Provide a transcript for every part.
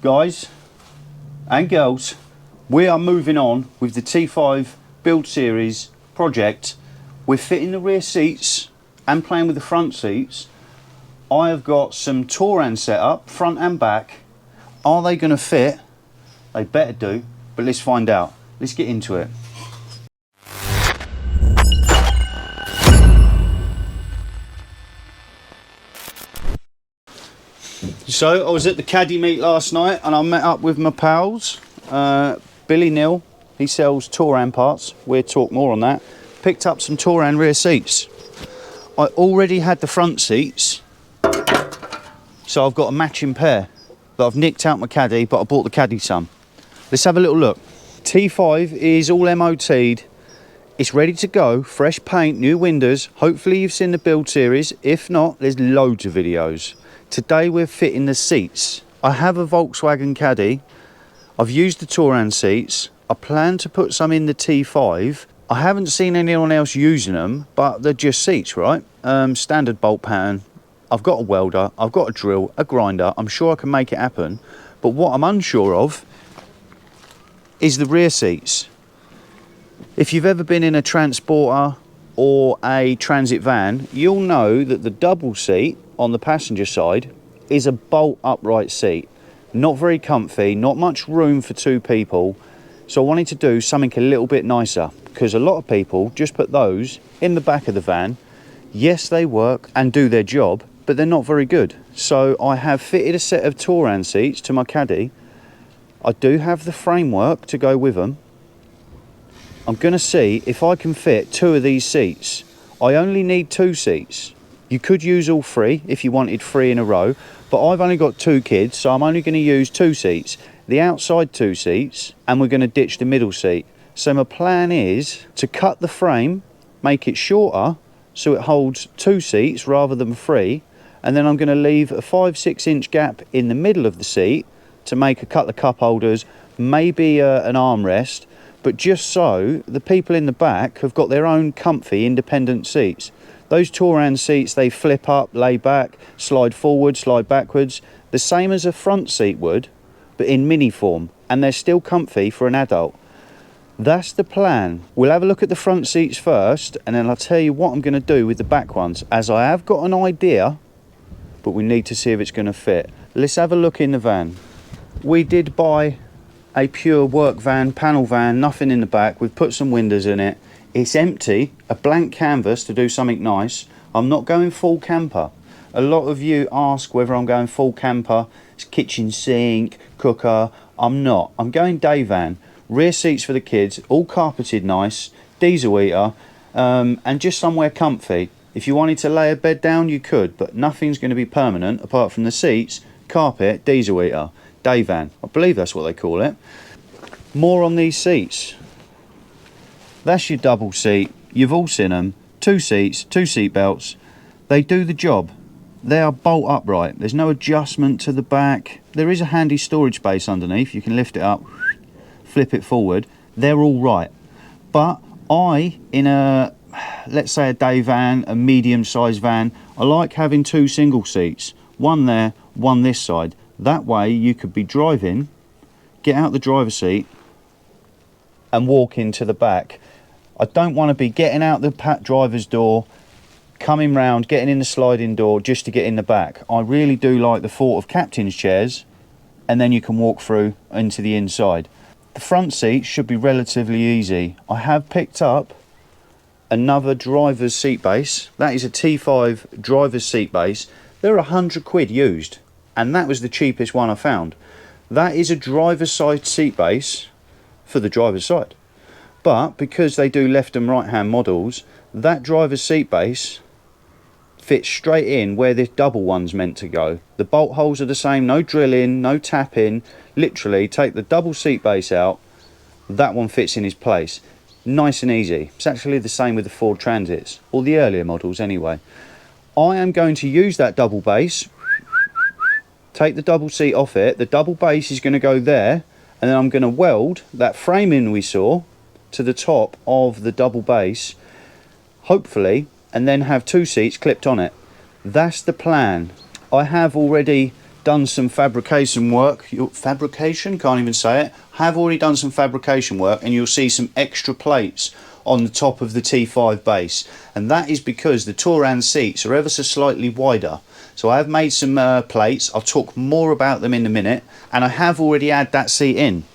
guys and girls, we are moving on with the T5 build series project. We're fitting the rear seats and playing with the front seats. I have got some Touran set up, front and back. Are they going to fit? They better do, but let's find out. Let's get into it. So I was at the caddy meet last night and I met up with my pals. Billy Neal, he sells Touran parts. We'll talk more on that. Picked up some Touran rear seats. I already had the front seats, so I've got a matching pair that I've nicked out my caddy, but I bought the caddy some. Let's have a little look. T5 is all MOT'd. It's ready to go, fresh paint, new windows. Hopefully you've seen the build series. If not, there's loads of videos. Today we're fitting the seats. I have a Volkswagen caddy. I've used the Touran seats. I plan to put some in the T5. I haven't seen anyone else using them, but they're just seats, right? Standard bolt pattern. I've got a welder, I've got a drill, a grinder. I'm sure I can make it happen. But what I'm unsure of is the rear seats. If you've ever been in a transporter or a transit van, you'll know that the double seat on the passenger side is a bolt upright seat. Not very comfy, not much room for two people. So I wanted to do something a little bit nicer, because a lot of people just put those in the back of the van. Yes, they work and do their job, but they're not very good. So I have fitted a set of Touran seats to my caddy. I do have the framework to go with them. I'm going to see if I can fit two of these seats. I only need two seats. You could use all three if you wanted three in a row, but I've only got two kids, so I'm only going to use two seats. The outside two seats, and we're going to ditch the middle seat. So my plan is to cut the frame, make it shorter, so it holds two seats rather than three, and then I'm going to leave a 5-6 inch gap in the middle of the seat to make a couple of cup holders, maybe an armrest, but just so the people in the back have got their own comfy independent seats. Those Touran seats, they flip up, lay back, slide forward, slide backwards, the same as a front seat would, but in mini form, and they're still comfy for an adult. That's the plan. We'll have a look at the front seats first, and then I'll tell you what I'm going to do with the back ones, as I have got an idea, but we need to see if it's going to fit. Let's have a look in the van. We did buy a pure work van, panel van, nothing in the back. We've put some windows in it. It's empty, a blank canvas to do something nice. I'm not going full camper. A lot of you ask whether I'm going full camper. It's kitchen sink, cooker. I'm not. I'm going day van. Rear seats for the kids, all carpeted nice, diesel heater, and just somewhere comfy. If you wanted to lay a bed down, you could, but nothing's going to be permanent apart from the seats, carpet, diesel heater, day van. I believe that's what they call it. More on these seats. That's your double seat. You've all seen them. Two seats, two seat belts. They do the job. They are bolt upright. There's no adjustment to the back. There is a handy storage space underneath. You can lift it up, flip it forward. They're all right. But in a, let's say a day van, a medium-sized van, I like having two single seats. One there, one this side. That way you could be driving, get out the driver's seat and walk into the back. I don't want to be getting out the driver's door, coming round, getting in the sliding door just to get in the back. I really do like the thought of captain's chairs, and then you can walk through into the inside. The front seat should be relatively easy. I have picked up another driver's seat base. That is a T5 driver's seat base. They're £100 used, and that was the cheapest one I found. That is a driver's side seat base for the driver's side. But because they do left and right hand models, that driver's seat base fits straight in where this double one's meant to go. The bolt holes are the same, no drilling, no tapping. Literally take the double seat base out, that one fits in his place. Nice and easy. It's actually the same with the Ford Transits, or the earlier models anyway. I am going to use that double base, take the double seat off it, the double base is going to go there, and then I'm going to weld that framing we saw to the top of the double base, hopefully, and then have two seats clipped on it. That's the plan. I have already done some fabrication work. Fabrication? Can't even say it. Have already done some fabrication work, and you'll see some extra plates on the top of the T5 base, and that is because the Touran seats are ever so slightly wider. So I have made some plates. I'll talk more about them in a minute, and I have already had that seat in.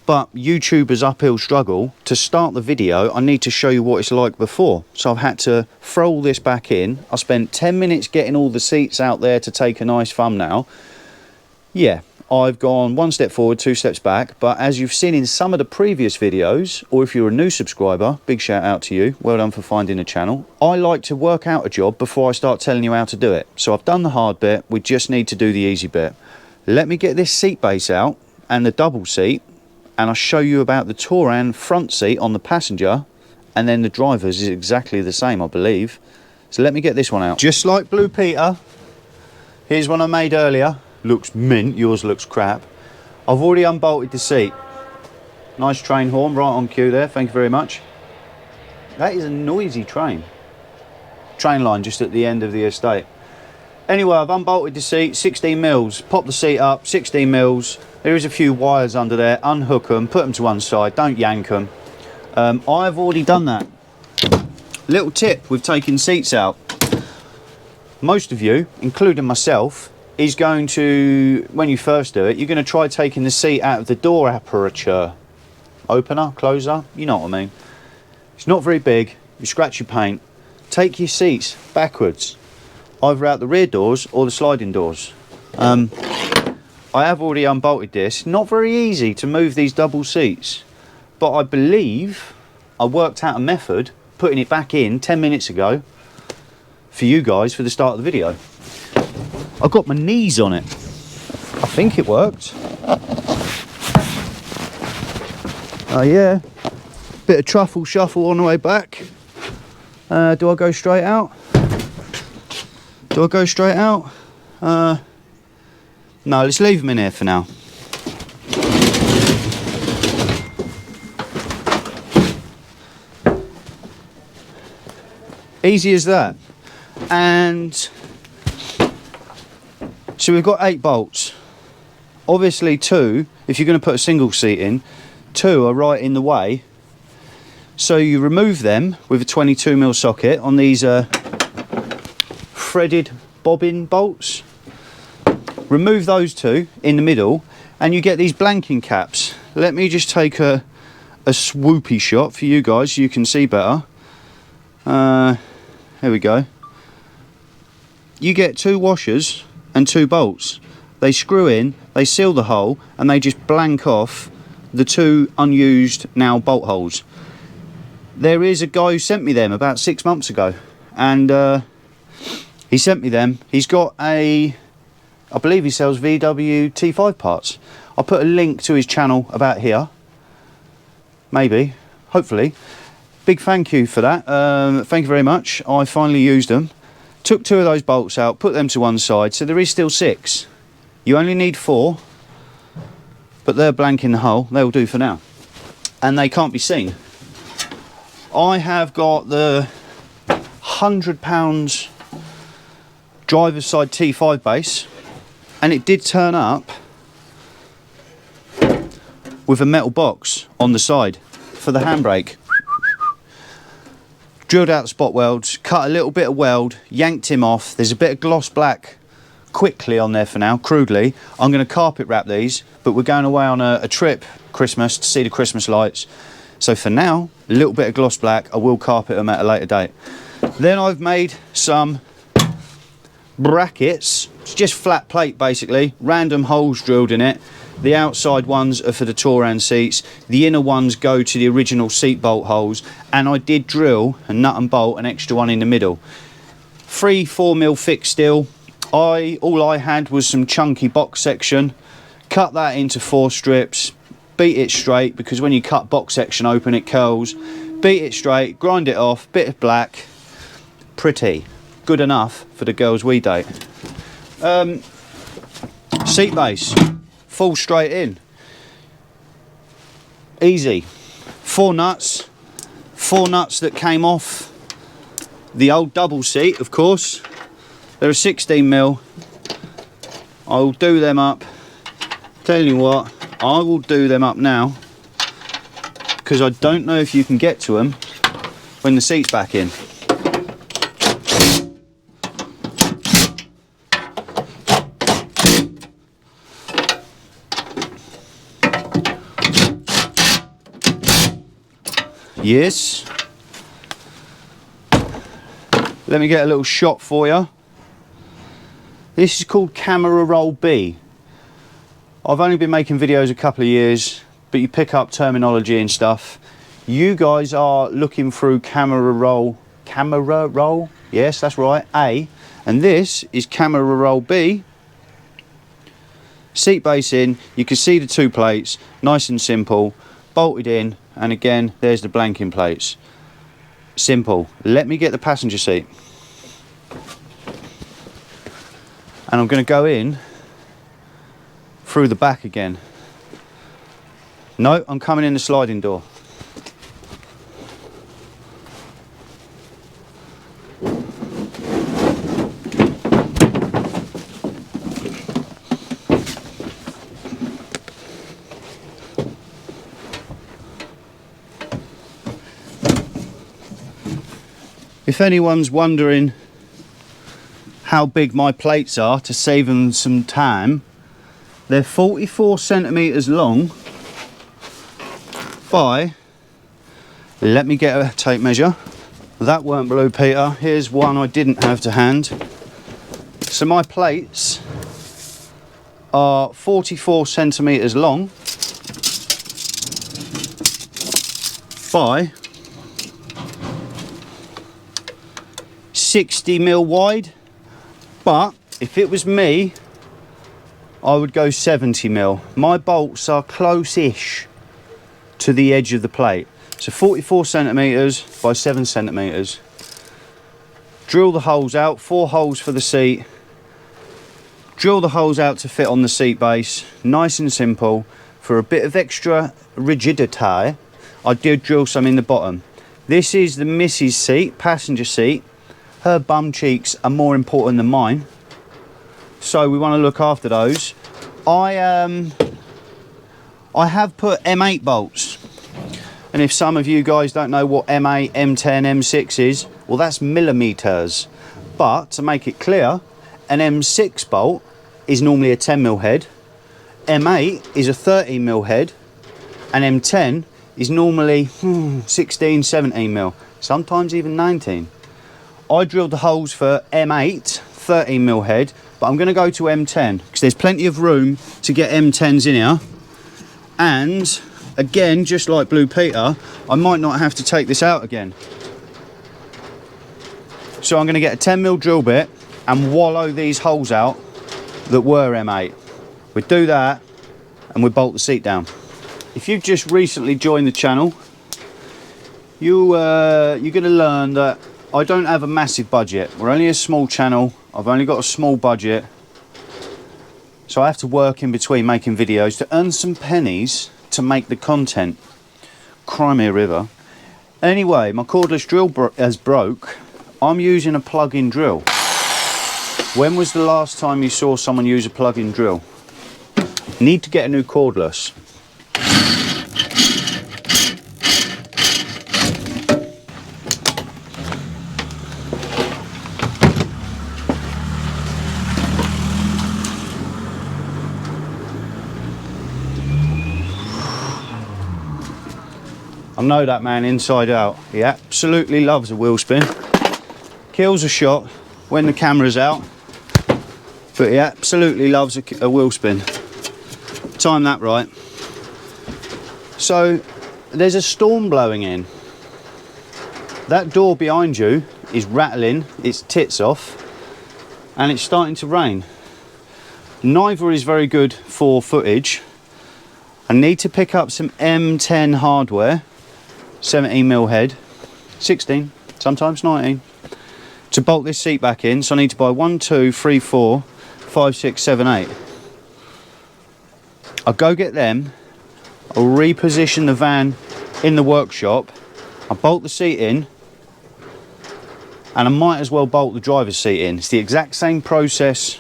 But YouTuber's uphill struggle, to start the video I need to show you what it's like before, so I've had to throw all this back in. I spent 10 minutes getting all the seats out there to take a nice thumbnail. Yeah, I've gone one step forward, two steps back, but as you've seen in some of the previous videos, or if you're a new subscriber, big shout out to you, well done for finding the channel. I like to work out a job before I start telling you how to do it. So I've done the hard bit, we just need to do the easy bit. Let me get this seat base out and the double seat, and I'll show you about the Touran front seat on the passenger, and then the driver's is exactly the same, I believe. So let me get this one out. Just like Blue Peter, here's one I made earlier. Looks mint, yours looks crap. I've already unbolted the seat. Nice train horn, right on cue there, thank you very much. That is a noisy train. Train line just at the end of the estate. Anyway, I've unbolted the seat, 16 mils. Pop the seat up, 16 mils. There is a few wires under there, unhook them, put them to one side, don't yank them. I've already done that. Little tip with taking seats out. Most of you, including myself, is going to, when you first do it, you're going to try taking the seat out of the door aperture. Opener, closer, you know what I mean. It's not very big, you scratch your paint. Take your seats backwards, either out the rear doors or the sliding doors. I have already unbolted this. Not very easy to move these double seats, but I believe I worked out a method, putting it back in 10 minutes ago for you guys for the start of the video. I've got my knees on it. I think it worked. Oh yeah, bit of truffle shuffle on the way back. Do I go straight out? Do I go straight out? No, let's leave them in here for now. Easy as that. And so we've got 8 bolts. Obviously 2, if you're going to put a single seat in, 2 are right in the way. So you remove them with a 22mm socket on these threaded bobbin bolts. Remove those 2 in the middle and you get these blanking caps. Let me just take a swoopy shot for you guys so you can see better. Here we go. You get 2 washers and 2 bolts. They screw in, they seal the hole, and they just blank off the 2 unused now bolt holes. There is a guy who sent me them about 6 months ago, and he sent me them. He's got a, I believe he sells VW T5 parts. I'll put a link to his channel about here. Maybe, hopefully. Big thank you for that. Thank you very much. I finally used them. Took 2 of those bolts out, put them to one side, so there is still 6. You only need 4, but they're blank in the hole. They'll do for now. And they can't be seen. I have got the £100 driver's side T5 base, and it did turn up with a metal box on the side for the handbrake. Drilled out the spot welds, cut a little bit of weld, yanked him off. There's a bit of gloss black quickly on there for now, crudely. I'm going to carpet wrap these, but we're going away on a trip Christmas to see the Christmas lights. So for now, a little bit of gloss black. I will carpet them at a later date. Then I've made some brackets. It's just flat plate basically, random holes drilled in it. The outside ones are for the Touran seats, the inner ones go to the original seat bolt holes, and I did drill a nut and bolt, an extra one in the middle. 3-4mm thick steel. All I had was some chunky box section, cut that into 4 strips, beat it straight, because when you cut box section open it curls. Beat it straight, grind it off, bit of black. Pretty. Good enough for the girls we date. Seat base. Fall straight in. Easy. 4 nuts. 4 nuts that came off the old double seat, of course. They're a 16mm. I'll do them up. Tell you what, I will do them up now, because I don't know if you can get to them when the seat's back in. Yes. Let me get a little shot for you. This is called Camera Roll B. I've only been making videos a couple of years, but you pick up terminology and stuff. You guys are looking through camera roll, yes, that's right, A. And this is camera roll B. Seat base in, you can see the two plates, nice and simple, bolted in, and again, there's the blanking plates. Simple. Let me get the passenger seat. And I'm going to go in through the back again. No, I'm coming in the sliding door. If anyone's wondering how big my plates are to save them some time, they're 44 centimeters long by, let me get a tape measure. That weren't Blue Peter. Here's one I didn't have to hand. So my plates are 44 centimeters long by 60 mil wide, but if it was me, I would go 70 mil. My bolts are close-ish to the edge of the plate. So 44 centimeters by 7 centimeters. Drill the holes out, 4 holes for the seat. Drill the holes out to fit on the seat base. Nice and simple. For a bit of extra rigidity, I did drill some in the bottom. This is the Mrs. seat, passenger seat. Her bum cheeks are more important than mine, so we want to look after those. I have put M8 bolts, and if some of you guys don't know what M8, M10, M6 is, well, that's millimeters. But to make it clear, an M6 bolt is normally a 10 mil head, M8 is a 13 mil head, and M10 is normally 16, 17 mil, sometimes even 19. I drilled the holes for M8, 13 mil head, but I'm going to go to M10 because there's plenty of room to get M10s in here. And again, just like Blue Peter, I might not have to take this out again. So I'm going to get a 10 mil drill bit and wallow these holes out that were M8. We do that and we bolt the seat down. If you've just recently joined the channel, you're going to learn that I don't have a massive budget. We're only a small channel. I've only got a small budget. So I have to work in between making videos to earn some pennies to make the content. Crimea River. Anyway, my cordless drill has broke. I'm using a plug-in drill. When was the last time you saw someone use a plug-in drill? Need to get a new cordless. I know that man inside out. He absolutely loves a wheel spin. Kills a shot when the camera's out, but he absolutely loves a wheel spin. Time that right. So there's a storm blowing in. That door behind you is rattling its tits off, and it's starting to rain. Neither is very good for footage. I need to pick up some M10 hardware. 17 mil head, 16, sometimes 19, to bolt this seat back in. So I need to buy 1, 2, 3, 4, 5, 6, 7, 8. I'll go get them. I'll reposition the van in the workshop. I'll bolt the seat in, and I might as well bolt the driver's seat in. It's the exact same process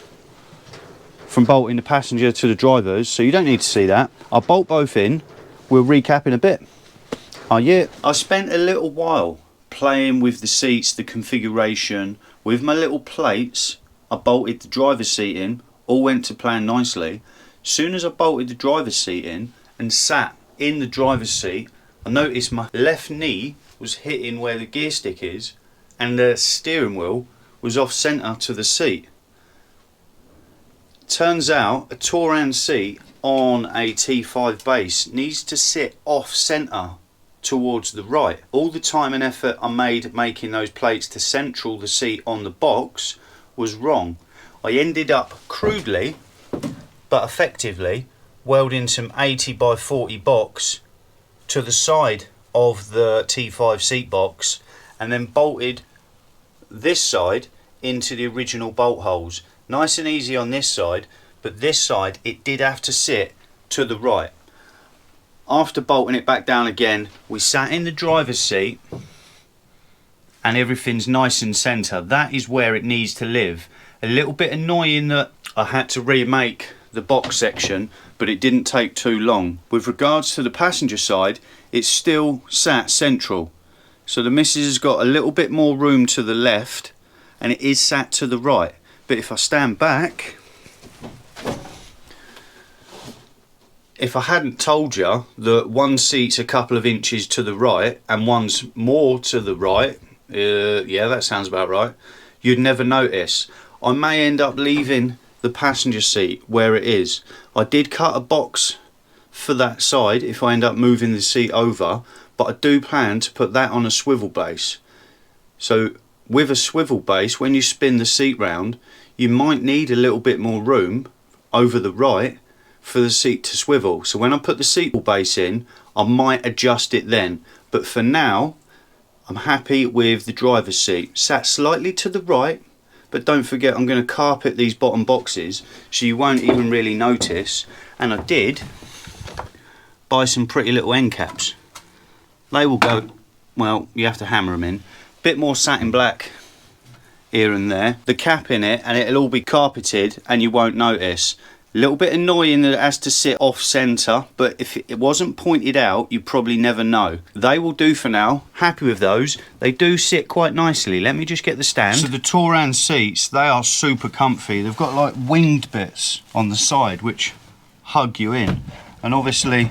from bolting the passenger to the drivers, so you don't need to see that. I'll bolt both in. We'll recap in a bit. Oh yeah, I spent a little while playing with the seats, the configuration, with my little plates. I bolted the driver's seat in, all went to plan nicely. Soon as I bolted the driver's seat in and sat in the driver's seat, I noticed my left knee was hitting where the gear stick is, and the steering wheel was off centre to the seat. Turns out a Touran seat on a T5 base needs to sit off centre towards the right. All the time and effort I made making those plates to central the seat on the box was wrong. I ended up crudely but effectively welding some 80 by 40 box to the side of the T5 seat box and then bolted this side into the original bolt holes. Nice and easy on this side, but this side it did have to sit to the right. After bolting it back down again, we sat in the driver's seat and everything's nice and centre. That is where it needs to live. A little bit annoying that I had to remake the box section, but it didn't take too long. With regards to the passenger side, it's still sat central. So the missus has got a little bit more room to the left and it is sat to the right. But if I stand back, if I hadn't told you that one seat's a couple of inches to the right and one's more to the right, yeah, that sounds about right, you'd never notice. I may end up leaving the passenger seat where it is. I did cut a box for that side if I end up moving the seat over, but I do plan to put that on a swivel base. So with a swivel base, when you spin the seat round, you might need a little bit more room over the right for the seat to swivel. So when I put the seat base in, I might adjust it then. But for now, I'm happy with the driver's seat. Sat slightly to the right, but don't forget I'm going to carpet these bottom boxes so you won't even really notice. And I did buy some pretty little end caps. They will go, well, you have to hammer them in. Bit more satin black here and there. The cap in it, and it'll all be carpeted and you won't notice. A little bit annoying that it has to sit off centre, but if it wasn't pointed out, you'd probably never know. They will do for now. Happy with those. They do sit quite nicely. Let me just get the stand. So the Touran seats, they are super comfy. They've got like winged bits on the side which hug you in. And obviously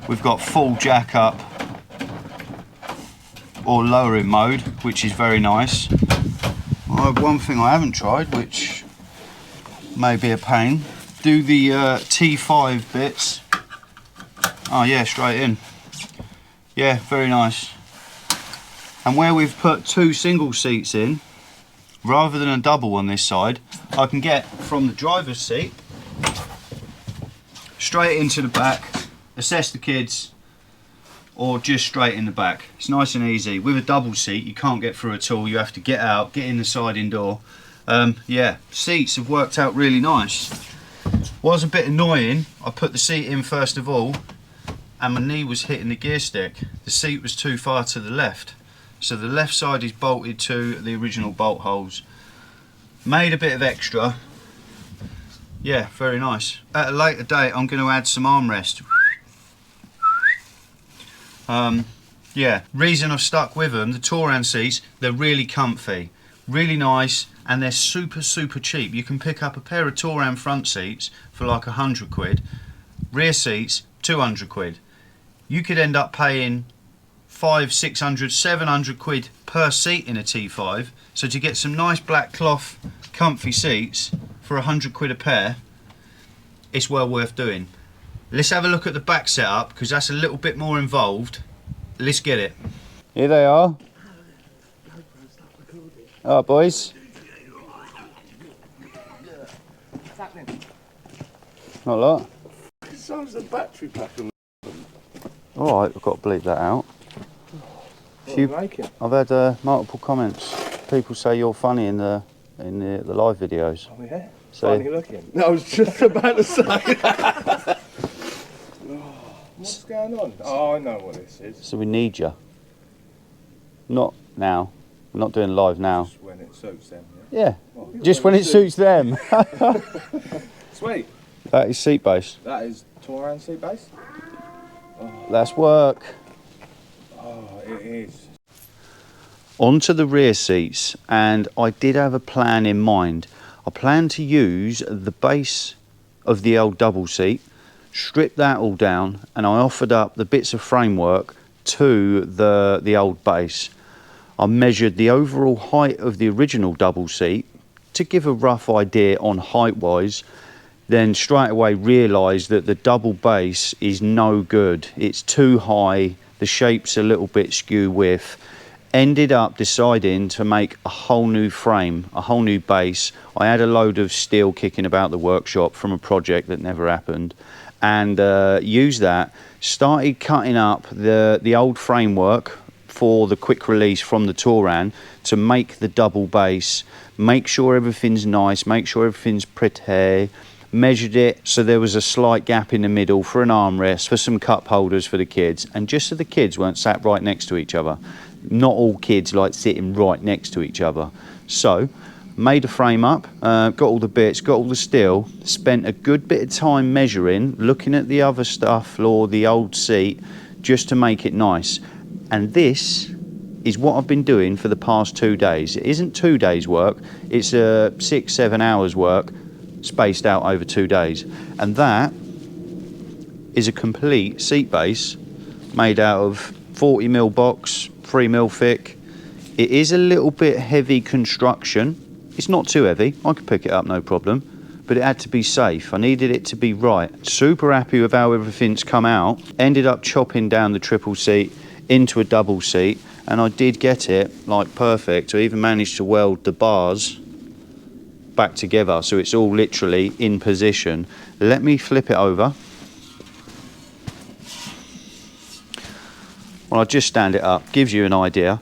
we've got full jack up or lowering mode, which is very nice. One thing I haven't tried, which may be a pain, do the T5 bits. Oh yeah, straight in. Yeah, very nice. And where we've put two single seats in, rather than a double on this side, I can get from the driver's seat straight into the back, assess the kids, or just straight in the back. It's nice and easy. With a double seat, you can't get through at all. You have to get out, get in the sliding door. Yeah, seats have worked out really nice. Was a bit annoying. I put the seat in first of all, and my knee was hitting the gear stick. The seat was too far to the left, so the left side is bolted to the original bolt holes. Made a bit of extra. Yeah, very nice. At a later date, I'm going to add some armrest. Yeah, reason I've stuck with them, the Touran seats, they're really comfy, really nice, and they're super cheap. You can pick up a pair of Touran front seats for like 100 quid, rear seats 200 quid. You could end up paying 500, 600, 700 quid per seat in a T5. So to get some nice black cloth comfy seats for 100 quid a pair, it's well worth doing. Let's have a look at the back setup, because that's a little bit more involved. Let's get it. Here they are. Alright boys. Not a lot. Sounds the battery pack on them. Alright, I've got to bleep that out. I've had multiple comments. People say you're funny in the live videos. Oh yeah? So, funny looking. No, I was just about to say. What's going on? Oh, I know what this is. So we need you. Not now. We're not doing live now. Just when it suits them, yeah? Well, Just when it suits them. It's Sweet. That is seat base. That is Touran seat base. That's work. Oh, it is. Onto the rear seats, and I did have a plan in mind. I planned to use the base of the old double seat, strip that all down, and I offered up the bits of framework to the old base. I measured the overall height of the original double seat to give a rough idea on height wise, then straight away realised that the double base is no good. It's too high, the shape's a little bit skew with. Ended up deciding to make a whole new frame, a whole new base. I had a load of steel kicking about the workshop from a project that never happened, and used that. Started cutting up the old framework for the quick release from the Touran to make the double base, make sure everything's nice, make sure everything's pretty. Measured it so there was a slight gap in the middle for an armrest, for some cup holders for the kids, and just so the kids weren't sat right next to each other. Not all kids like sitting right next to each other. So made a frame up, got all the bits, got all the steel, spent a good bit of time measuring, looking at the other stuff or the old seat just to make it nice. And this is what I've been doing for the past 2 days. It isn't 2 days work, it's 6-7 hours work spaced out over 2 days, and that is a complete seat base made out of 40mm box, 3mm thick. It is a little bit heavy construction. It's not too heavy, I could pick it up no problem, but it had to be safe. I needed it to be right. Super happy with how everything's come out. Ended up chopping down the triple seat into a double seat, and I did get it like perfect. I even managed to weld the bars back together so it's all literally in position. Let me flip it over. Well, I'll just stand it up, gives you an idea.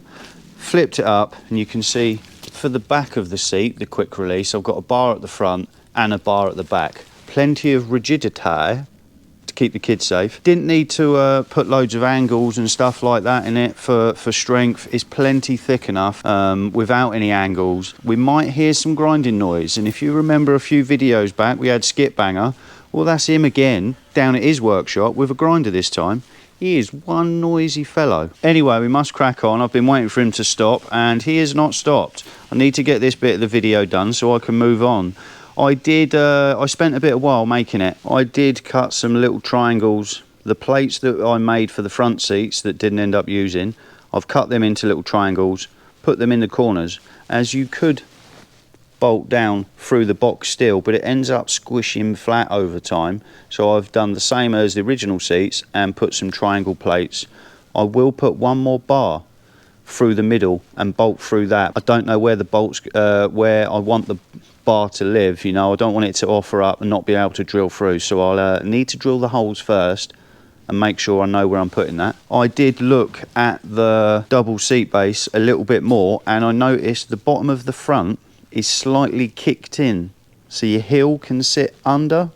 Flipped it up, and you can see for the back of the seat, the quick release, I've got a bar at the front and a bar at the back. Plenty of rigidity to keep the kids safe. Didn't need to put loads of angles and stuff like that in it for strength. It's plenty thick enough without any angles. We might hear some grinding noise, and if you remember a few videos back, we had Skip Banger. Well, that's him again down at his workshop with a grinder this time. He is one noisy fellow. Anyway, we must crack on. I've been waiting for him to stop, and he has not stopped. I need to get this bit of the video done so I can move on. I spent a bit of while making it. I did cut some little triangles. The plates that I made for the front seats that didn't end up using, I've cut them into little triangles, put them in the corners, as you could bolt down through the box steel, but it ends up squishing flat over time. So I've done the same as the original seats and put some triangle plates. I will put one more bar through the middle and bolt through that. I don't know where the bolts, where I want the bar to live, you know. I don't want it to offer up and not be able to drill through, so I'll need to drill the holes first and make sure I know where I'm putting that. I did look at the double seat base a little bit more, and I noticed the bottom of the front is slightly kicked in, so your heel can sit under.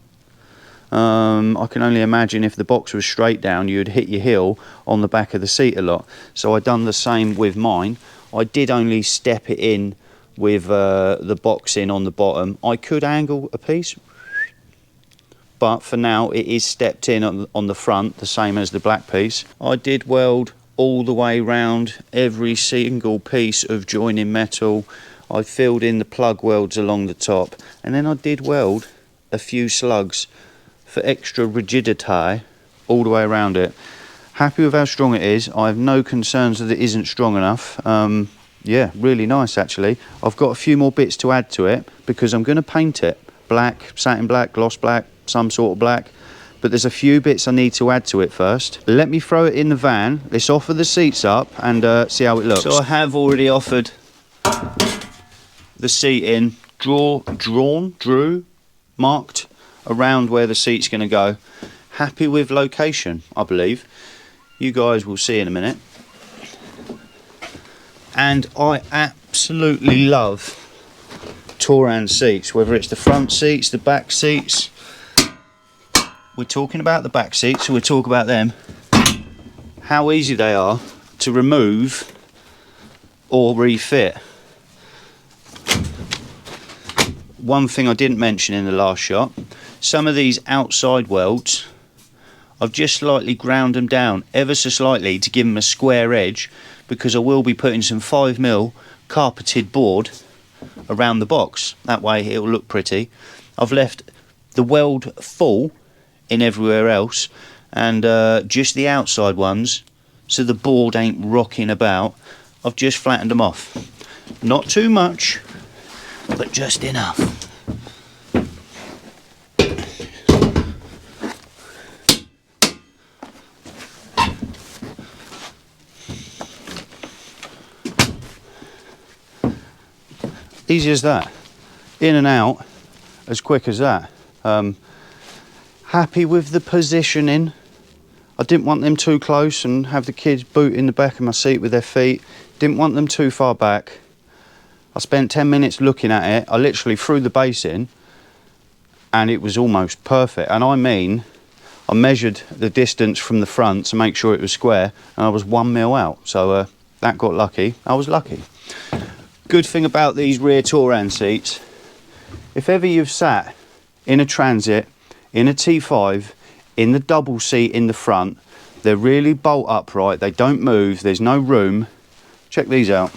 I can only imagine if the box was straight down, you'd hit your heel on the back of the seat a lot. So I done the same with mine. I did only step it in with the box in on the bottom. I could angle a piece, but for now it is stepped in on the front, the same as the black piece. I did weld all the way round every single piece of joining metal. I filled in the plug welds along the top, and then I did weld a few slugs for extra rigidity all the way around it. Happy with how strong it is. I have no concerns that it isn't strong enough. Yeah, really nice actually. I've got a few more bits to add to it because I'm going to paint it black, satin black, gloss black, some sort of black, but there's a few bits I need to add to it first. Let me throw it in the van. Let's offer the seats up and see how it looks. So I have already offered the seat in, drew, marked around where the seat's going to go. Happy with location, I believe. You guys will see in a minute. And I absolutely love Touran seats, whether it's the front seats, the back seats. We're talking about the back seats, so we'll talk about them. How easy they are to remove or refit. One thing I didn't mention in the last shot, some of these outside welds, I've just slightly ground them down ever so slightly to give them a square edge, because I will be putting some 5mm carpeted board around the box. That way it'll look pretty. I've left the weld full in everywhere else, and just the outside ones, so the board ain't rocking about, I've just flattened them off. Not too much, but just enough. Easy as that. In and out as quick as that. Happy with the positioning. I didn't want them too close and have the kids boot in the back of my seat with their feet. Didn't want them too far back. I spent 10 minutes looking at it. I literally threw the base in and it was almost perfect. And I mean, I measured the distance from the front to make sure it was square, and I was 1mm out. So that got lucky. I was lucky. Good thing about these rear Touran seats, if ever you've sat in a Transit, in a T5, in the double seat in the front, they're really bolt upright, they don't move, there's no room. Check these out.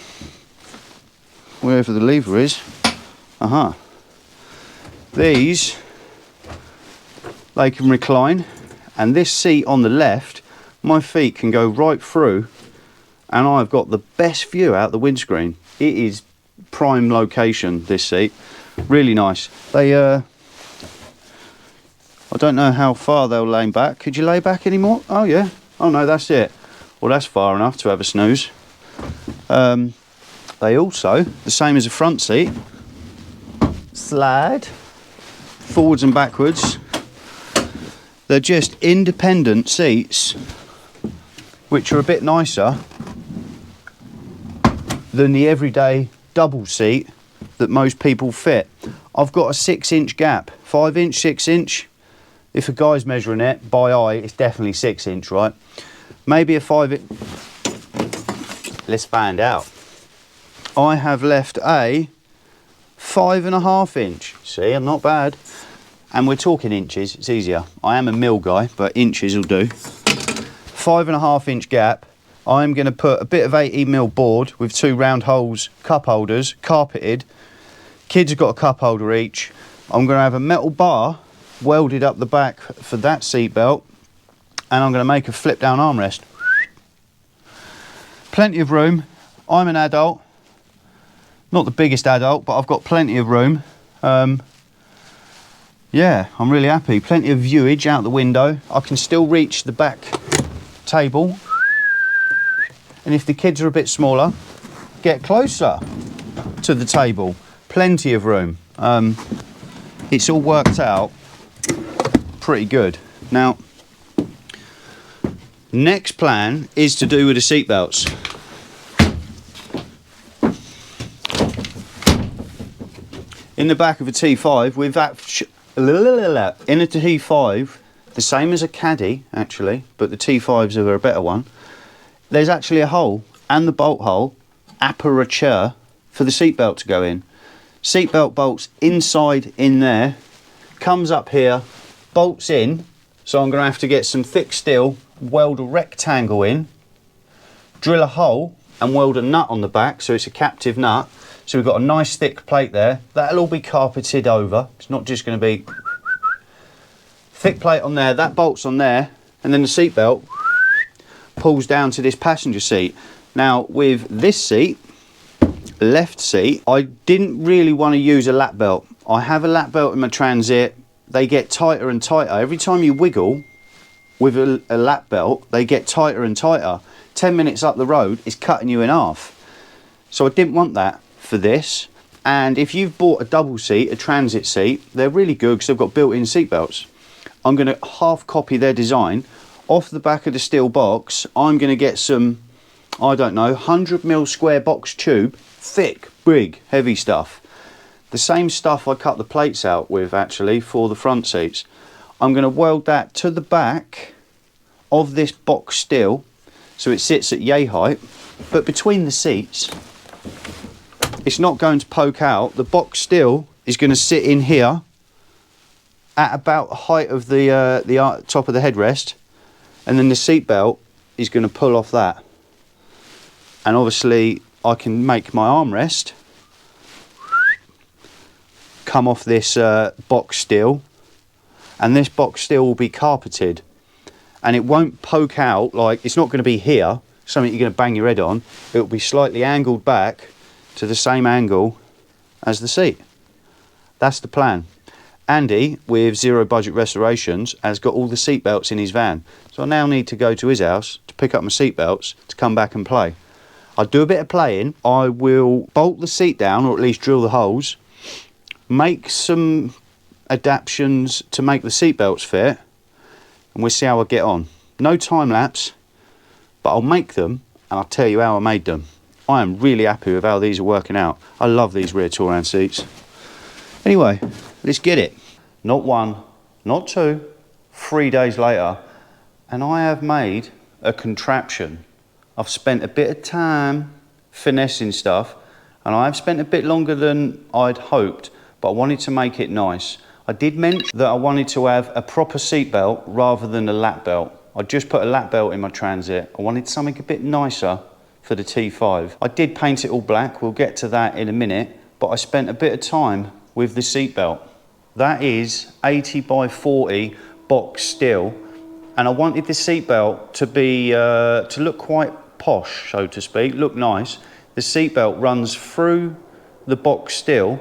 Wherever the lever is. These, they can recline, and this seat on the left, my feet can go right through, and I've got the best view out the windscreen. It is prime location, this seat. Really nice. They I don't know how far they'll lay back. Could you lay back anymore? Oh yeah. Oh no, that's it. Well, that's far enough to have a snooze. They also, the same as a front seat, slide forwards and backwards. They're just independent seats, which are a bit nicer than the everyday double seat that most people fit. I've got a 6-inch gap, 5-inch, 6-inch. If a guy's measuring it by eye, it's definitely 6-inch, right? Maybe a 5-inch. Let's find out. I have left a 5.5-inch. See, I'm not bad. And we're talking inches, it's easier. I am a mil guy, but inches will do. 5.5-inch gap. I'm going to put a bit of 80mm board with 2 round holes, cup holders, carpeted. Kids have got a cup holder each. I'm going to have a metal bar welded up the back for that seat belt, and I'm going to make a flip down armrest. Plenty of room. I'm an adult, not the biggest adult, but I've got plenty of room. Yeah, I'm really happy. Plenty of viewage out the window. I can still reach the back table. And if the kids are a bit smaller, get closer to the table. Plenty of room. It's all worked out pretty good. Now, next plan is to do with the seat belts. In the back of a T5, with that in a T5, the same as a Caddy actually, but the T5s are a better one. There's actually a hole, and the bolt hole, aperture, for the seatbelt to go in. Seatbelt bolts inside in there, comes up here, bolts in, so I'm going to have to get some thick steel, weld a rectangle in, drill a hole and weld a nut on the back, so it's a captive nut. So we've got a nice thick plate there. That'll all be carpeted over. It's not just going to be thick plate on there, that bolts on there, and then the seatbelt pulls down to this passenger seat. Now with this seat, left seat, I didn't really want to use a lap belt. I have a lap belt in my Transit. They get tighter and tighter. Every time you wiggle with a lap belt, they get tighter and tighter. 10 minutes up the road, it's cutting you in half. So I didn't want that for this. And if you've bought a double seat, a Transit seat, they're really good because they've got built-in seat belts. I'm going to half copy their design. Off the back of the steel box, I'm going to get some, I don't know, 100mm square box tube, thick, big, heavy stuff. The same stuff I cut the plates out with actually for the front seats. I'm going to weld that to the back of this box steel so it sits at yay height, but between the seats it's not going to poke out. The box steel is going to sit in here at about the height of the top of the headrest, and then the seat belt is going to pull off that. And obviously I can make my armrest come off this box steel, and this box steel will be carpeted, and it won't poke out, like it's not going to be here, something you're going to bang your head on. It will be slightly angled back to the same angle as the seat. That's the plan. Andy, with Zero Budget Restorations, has got all the seat belts in his van. So I now need to go to his house to pick up my seat belts to come back and play. I'll do a bit of playing. I will bolt the seat down, or at least drill the holes, make some adaptations to make the seat belts fit, and we'll see how I get on. No time lapse, but I'll make them and I'll tell you how I made them. I am really happy with how these are working out. I love these rear Touran seats. Anyway, let's get it. Not one, not two, 3 days later, and I have made a contraption. I've spent a bit of time finessing stuff, and I've spent a bit longer than I'd hoped, but I wanted to make it nice. I did mention that I wanted to have a proper seat belt rather than a lap belt. I just put a lap belt in my Transit. I wanted something a bit nicer for the T5. I did paint it all black, we'll get to that in a minute, but I spent a bit of time with the seat belt. That is 80 by 40 box steel, and I wanted the seat belt to be to look quite posh, so to speak, look nice. The seat belt runs through the box steel,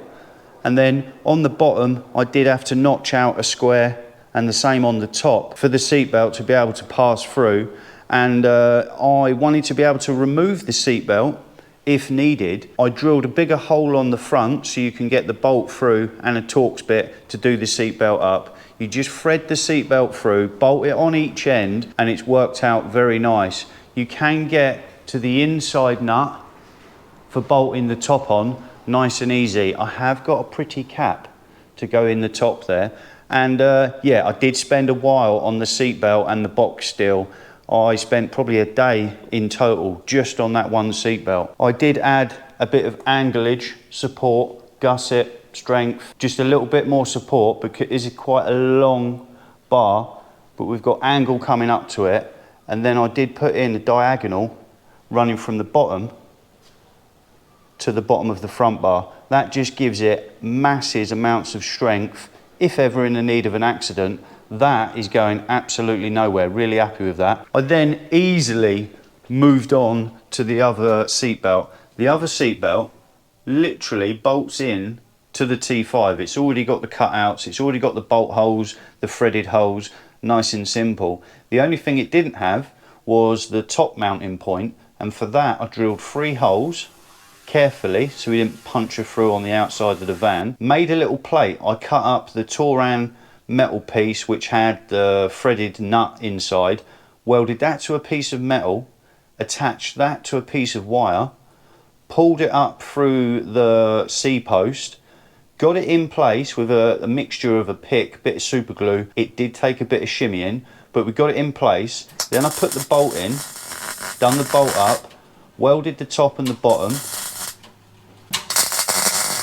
and then on the bottom I did have to notch out a square, and the same on the top for the seat belt to be able to pass through. And I wanted to be able to remove the seat belt if needed. I drilled a bigger hole on the front so you can get the bolt through and a Torx bit to do the seat belt up. You just thread the seat belt through, bolt it on each end, and it's worked out very nice. You can get to the inside nut for bolting the top on nice and easy. I have got a pretty cap to go in the top there, and yeah, I did spend a while on the seat belt and the box steel. I spent probably a day in total just on that one seat belt. I did add a bit of anglage, support, gusset, strength, just a little bit more support because it's quite a long bar, but we've got angle coming up to it. And then I did put in a diagonal running from the bottom to the bottom of the front bar. That just gives it massive amounts of strength if ever in the need of an accident. That is going absolutely nowhere. Really happy with that. I then easily moved on to the other seat belt. The other seat belt literally bolts in to the T5. It's already got the cutouts, it's already got the bolt holes, the threaded holes, nice and simple. The only thing it didn't have was the top mounting point, and for that I drilled 3 holes carefully so we didn't punch a through on the outside of the van. Made a little plate. I cut up the Touran metal piece which had the threaded nut inside, welded that to a piece of metal, attached that to a piece of wire, pulled it up through the C-post, got it in place with a mixture of a pick, bit of super glue. It did take a bit of shimmying, but we got it in place. Then I put the bolt in, done the bolt up, welded the top and the bottom,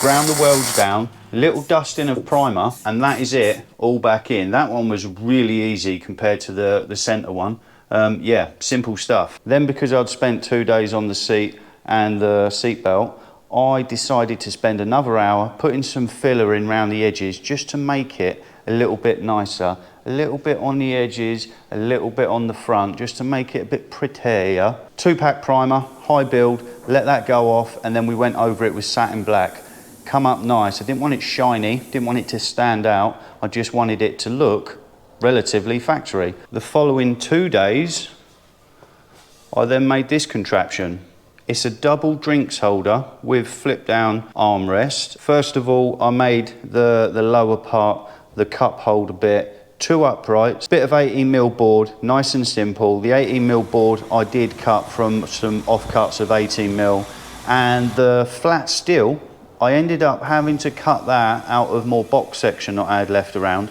ground the welds down, a little dusting of primer, and that is it, all back in. That one was really easy compared to the centre one. Yeah, simple stuff. Then because I'd spent 2 days on the seat and the seat belt, I decided to spend another hour putting some filler in around the edges just to make it a little bit nicer. A little bit on the edges, a little bit on the front, just to make it a bit prettier. 2-pack primer, high build, let that go off, and then we went over it with satin black. Come up nice. I didn't want it shiny, didn't want it to stand out. I just wanted it to look relatively factory. The following 2 days, I then made this contraption. It's a double drinks holder with flip down armrest. First of all, I made the lower part, the cup holder bit, 2 uprights, bit of 18mm board, nice and simple. The 18mm board I did cut from some offcuts of 18mm, and the flat steel, I ended up having to cut that out of more box section that I had left around.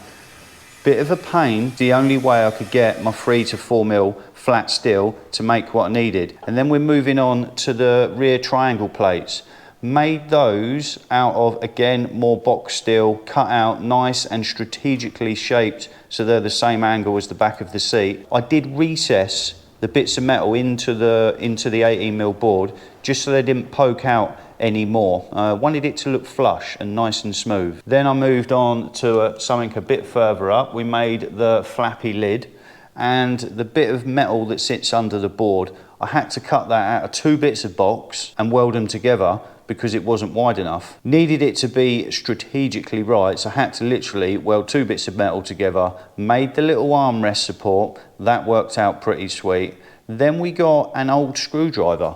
Bit of a pain, the only way I could get my 3 to 4mm flat steel to make what I needed. And then we're moving on to the rear triangle plates. Made those out of, again, more box steel, cut out nice and strategically shaped so they're the same angle as the back of the seat. I did recess the bits of metal into the 18mm board just so they didn't poke out anymore. I wanted it to look flush and nice and smooth. Then I moved on to something a bit further up. We made the flappy lid, and the bit of metal that sits under the board, I had to cut that out of 2 bits of box and weld them together because it wasn't wide enough. Needed it to be strategically right, so I had to literally weld 2 bits of metal together, made the little armrest support. That worked out pretty sweet. Then we got an old screwdriver.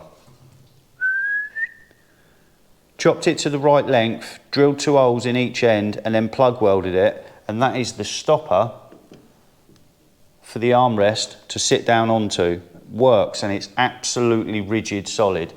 Chopped it to the right length, drilled 2 holes in each end, and then plug welded it, and that is the stopper for the armrest to sit down onto. Works, and it's absolutely rigid solid.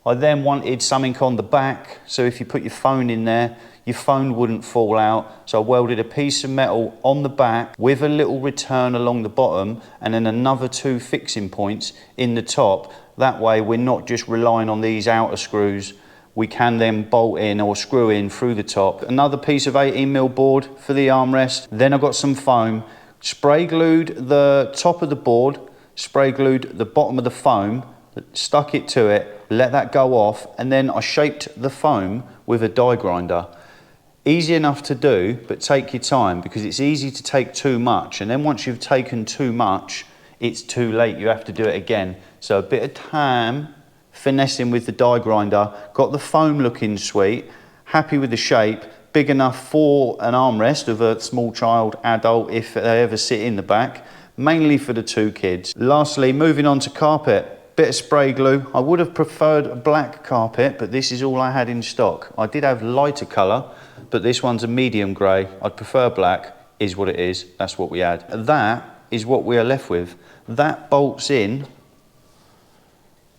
I then wanted something on the back, so if you put your phone in there, your phone wouldn't fall out. So I welded a piece of metal on the back with a little return along the bottom, and then another 2 fixing points in the top. That way we're not just relying on these outer screws. We can then bolt in or screw in through the top. Another piece of 18mm board for the armrest. Then I got some foam, spray glued the top of the board, spray glued the bottom of the foam, stuck it to it, let that go off, and then I shaped the foam with a die grinder. Easy enough to do, but take your time, because it's easy to take too much, and then once you've taken too much, it's too late. You have to do it again. So a bit of time finessing with the die grinder, got the foam looking sweet, happy with the shape, big enough for an armrest of a small child, adult, if they ever sit in the back, mainly for the 2 kids. Lastly, moving on to carpet. Bit of spray glue. I would have preferred a black carpet, but this is all I had in stock. I did have lighter colour, but this one's a medium grey. I'd prefer black, is what it is. That's what we had. That is what we are left with. That bolts in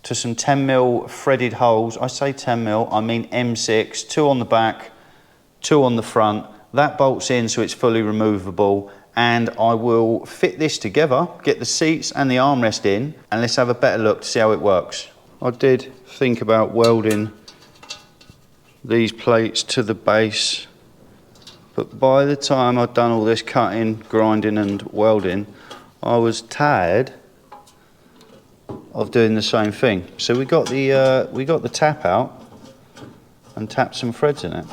to some 10mm threaded holes. I say 10mm, I mean M6, 2 on the back, 2 on the front. That bolts in so it's fully removable, and I will fit this together, get the seats and the armrest in, and let's have a better look to see how it works. I did think about welding these plates to the base, but by the time I'd done all this cutting, grinding and welding, I was tired of doing the same thing. So we got the tap out and tapped some threads in it.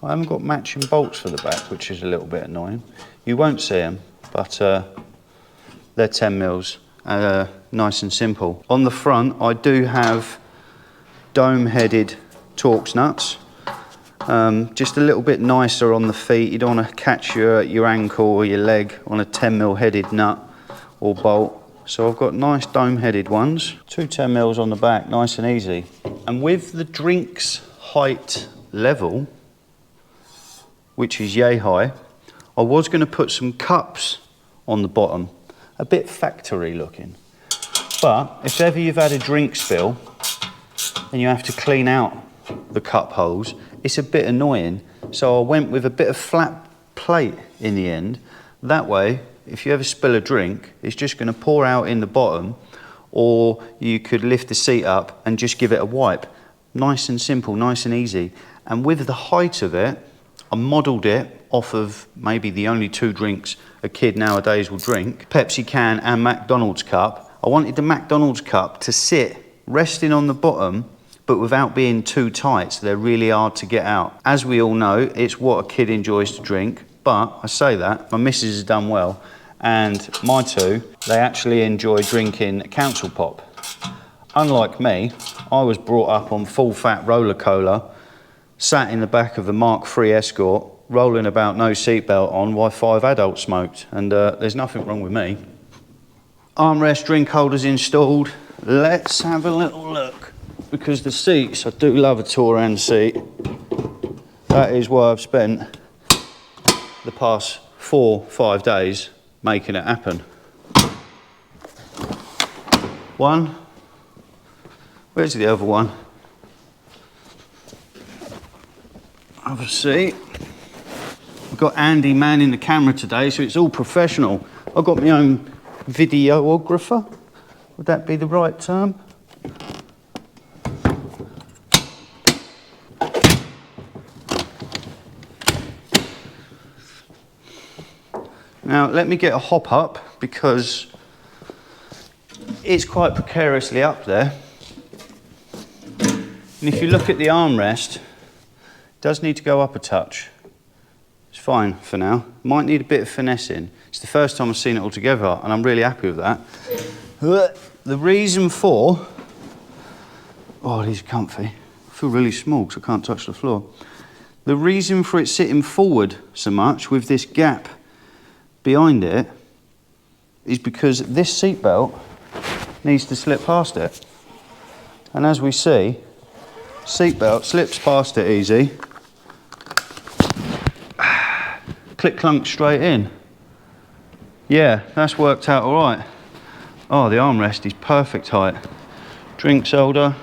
I haven't got matching bolts for the back, which is a little bit annoying. You won't see them, but they're 10mm, nice and simple. On the front, I do have dome-headed Torx nuts, just a little bit nicer on the feet. You don't want to catch your ankle or your leg on a 10mm headed nut or bolt. So I've got nice dome-headed ones, 2 10mm on the back, nice and easy. And with the drinks height level, which is yay high, I was going to put some cups on the bottom, a bit factory looking. But if ever you've had a drink spill and you have to clean out the cup holes, it's a bit annoying. So I went with a bit of flat plate in the end. That way, if you ever spill a drink, it's just going to pour out in the bottom, or you could lift the seat up and just give it a wipe. Nice and simple, nice and easy. And with the height of it, I modelled it off of maybe the only 2 drinks a kid nowadays will drink, Pepsi can and McDonald's cup. I wanted the McDonald's cup to sit resting on the bottom, but without being too tight, so they're really hard to get out. As we all know, it's what a kid enjoys to drink, but I say that, my missus has done well, and my 2, they actually enjoy drinking council pop. Unlike me, I was brought up on full fat roller cola, sat in the back of a Mark III Escort, rolling about no seatbelt on while 5 adults smoked, and there's nothing wrong with me. Armrest, drink holders installed. Let's have a little look, because the seats, I do love a Touran seat. That is why I've spent the past 4-5 days making it happen. One. Where's the other one? Other seat. I've got Andy manning the camera today, so it's all professional. I've got my own videographer. Would that be the right term? let me get a hop up because it's quite precariously up there. And if you look at the armrest, it does need to go up a touch. It's fine for now. Might need a bit of finessing. It's the first time I've seen it all together and I'm really happy with that. The reason for... Oh, these are comfy. I feel really small because I can't touch the floor. The reason for it sitting forward so much with this gap behind it is because this seatbelt needs to slip past it. And as we see, seatbelt slips past it easy. Click clunk straight in. Yeah, that's worked out all right. Oh, the armrest is perfect height. Drinks holder.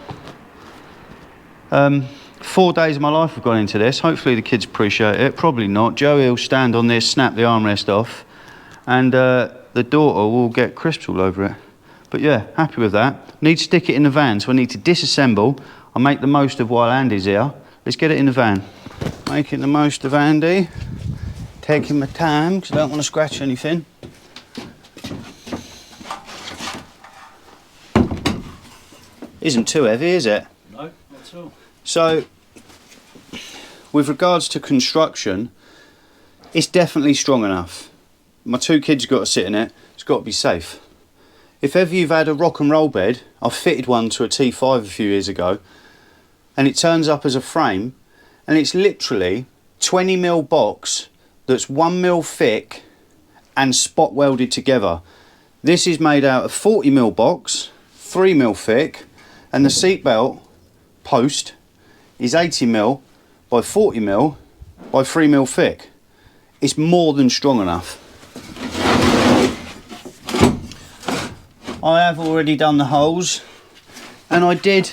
4 days of my life have gone into this. Hopefully the kids appreciate it. Probably not. Joey will stand on this, snap the armrest off, and the daughter will get crisps all over it. But yeah, happy with that. Need to stick it in the van, so I need to disassemble. I'll make the most of while Andy's here. Let's get it in the van. Making the most of Andy. Taking my time, because I don't want to scratch anything. Isn't too heavy, is it? No, not at all. So, with regards to construction, it's definitely strong enough. My 2 kids have got to sit in it. It's got to be safe. If ever you've had a rock and roll bed, I fitted one to a T5 a few years ago, and it turns up as a frame, and it's literally 20mm box that's 1mm thick and spot welded together. This is made out of 40mm box, 3mm thick, and the seatbelt post is 80mm by 40mm by 3mm thick. It's more than strong enough. I have already done the holes, and I did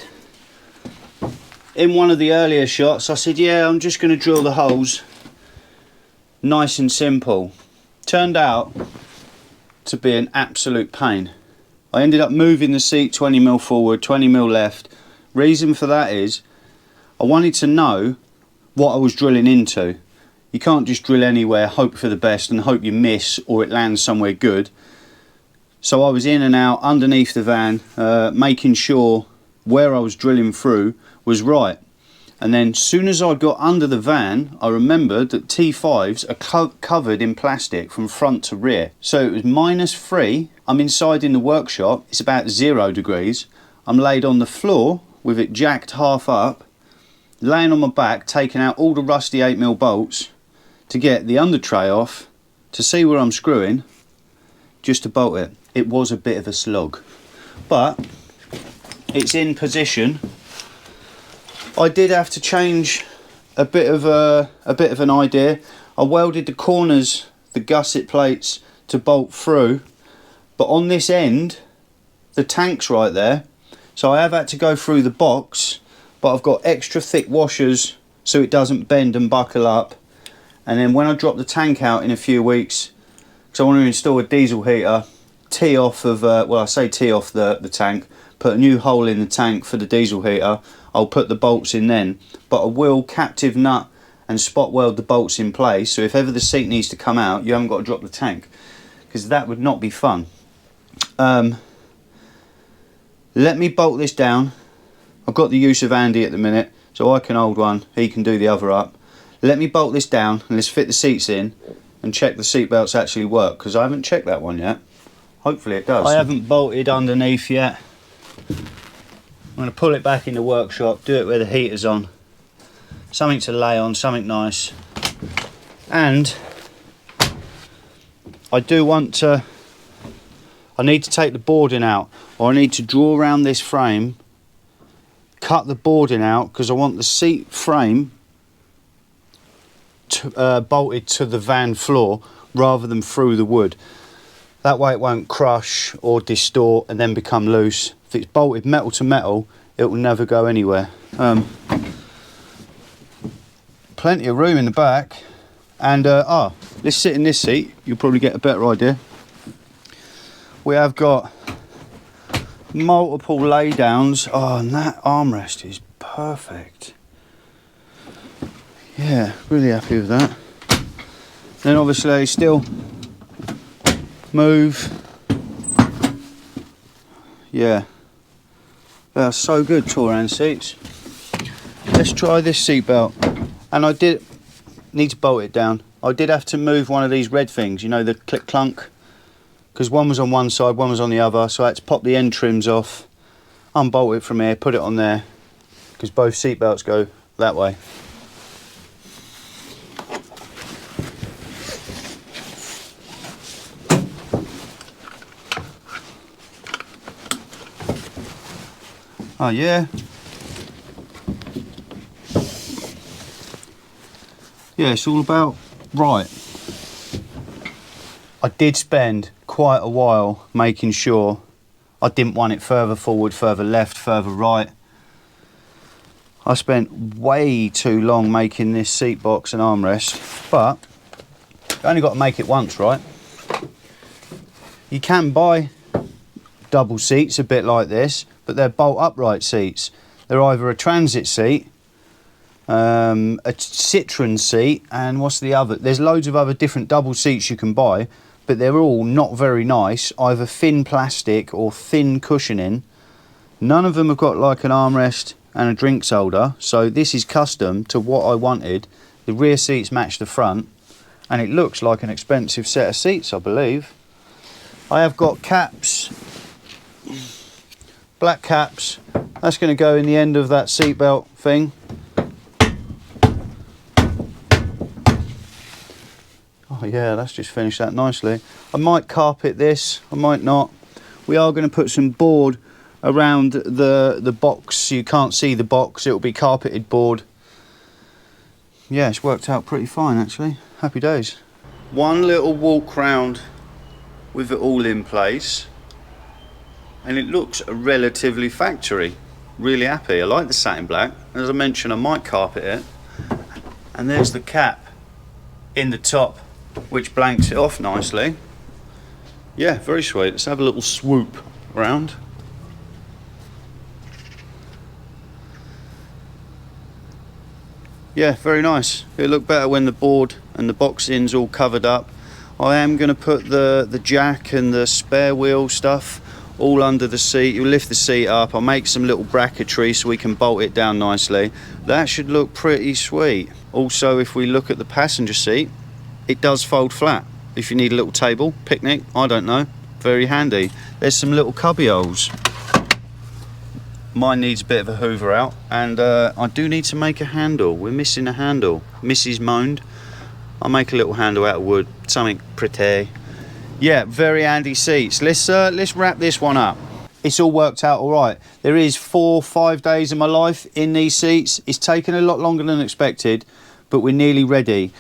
in one of the earlier shots. I said, yeah, I'm just going to drill the holes nice and simple. Turned out to be an absolute pain. I ended up moving the seat 20mm forward, 20mm left. Reason for that is I wanted to know what I was drilling into. You can't just drill anywhere, hope for the best and hope you miss or it lands somewhere good. So I was in and out underneath the van, making sure where I was drilling through was right. And then as soon as I got under the van, I remembered that T5s are covered in plastic from front to rear. So it was -3. I'm inside in the workshop. It's about 0 degrees. I'm laid on the floor with it jacked half up, laying on my back, taking out all the rusty 8mm bolts to get the under tray off, to see where I'm screwing, just to bolt it. It was a bit of a slog, but it's in position. I did have to change a bit of an idea. I welded the corners, the gusset plates, to bolt through, but on this end, the tank's right there, so I have had to go through the box, but I've got extra thick washers so it doesn't bend and buckle up. And then when I drop the tank out in a few weeks, because I want to install a diesel heater, tee off of, well, I say tee off the tank, put a new hole in the tank for the diesel heater. I'll put the bolts in then, but I will captive nut and spot weld the bolts in place, so if ever the seat needs to come out, you haven't got to drop the tank, because that would not be fun. Let me bolt this down. I've got the use of Andy at the minute, so I can hold one, he can do the other up. Let me bolt this down and let's fit the seats in and check the seat belts actually work, because I haven't checked that one yet. Hopefully it does. I haven't bolted underneath yet. I'm going to pull it back in the workshop, do it where the heater's on. Something to lay on, something nice. And I do want to, I need to take the boarding out, or I need to draw around this frame, cut the boarding out, because I want the seat frame bolted to the van floor rather than through the wood. That way it won't crush or distort and then become loose. If it's bolted metal to metal, it will never go anywhere. Plenty of room in the back. And let's sit in this seat, you'll probably get a better idea. We have got multiple laydowns. Oh, and that armrest is perfect. Yeah, really happy with that. Then obviously still move. Yeah, they are so good, Touran seats. Let's try this seat belt. And I did need to bolt it down. I did have to move one of these red things, you know, the click clunk, because one was on one side, one was on the other, so I had to pop the end trims off, unbolt it from here, put it on there, because both seat belts go that way. Oh yeah. Yeah, it's all about right. I did spend quite a while making sure I didn't want it further forward, further left, further right. I spent way too long making this seat box and armrest, but you only got to make it once, right? You can buy double seats a bit like this, but they're bolt upright seats. They're either a transit seat, a Touran seat, and what's the other? There's loads of other different double seats you can buy, but they're all not very nice, either thin plastic or thin cushioning. None of them have got like an armrest and a drinks holder, so this is custom to what I wanted. The rear seats match the front, and it looks like an expensive set of seats, I believe. I have got caps, black caps. That's going to go in the end of that seatbelt thing. Oh yeah, that's just finished that nicely. I might carpet this, I might not. We are going to put some board around the box so you can't see the box. It'll be carpeted board. Yeah, it's worked out pretty fine actually. Happy days. One little walk round with it all in place, and it looks relatively factory. Really happy. I like the satin black. As I mentioned, I might carpet it. And there's the cap in the top, which blanks it off nicely. Yeah, very sweet. Let's have a little swoop around. Yeah, very nice. It'll look better when the board and the boxing's all covered up. I am going to put the jack and the spare wheel stuff all under the seat. You'll lift the seat up. I'll make some little bracketry so we can bolt it down nicely. That should look pretty sweet. Also, if we look at the passenger seat, it does fold flat. If you need a little table, picnic, I don't know, very handy. There's some little cubby holes. Mine needs a bit of a hoover out, and I do need to make a handle. We're missing a handle. Mrs. moaned. I'll make a little handle out of wood, something pretty. Yeah, very handy seats. Let's wrap this one up. It's all worked out all right. There is 4 or 5 days of my life in these seats. It's taken a lot longer than expected, but we're nearly ready.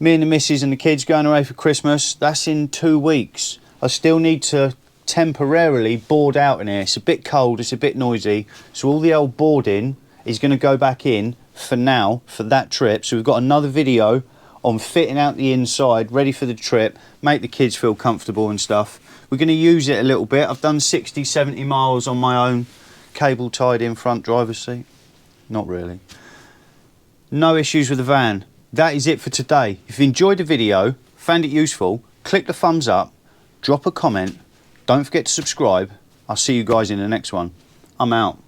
Me and the missus and the kids going away for Christmas. That's in 2 weeks. I still need to temporarily board out in here. It's a bit cold, it's a bit noisy, so all the old boarding is going to go back in for now, for that trip. So we've got another video on fitting out the inside, ready for the trip, make the kids feel comfortable and stuff. We're going to use it a little bit. I've done 60-70 miles on my own, cable tied in front driver's seat. Not really. No issues with the van. That is it for today. If you enjoyed the video, found it useful, click the thumbs up, drop a comment. Don't forget to subscribe. I'll see you guys in the next one. I'm out.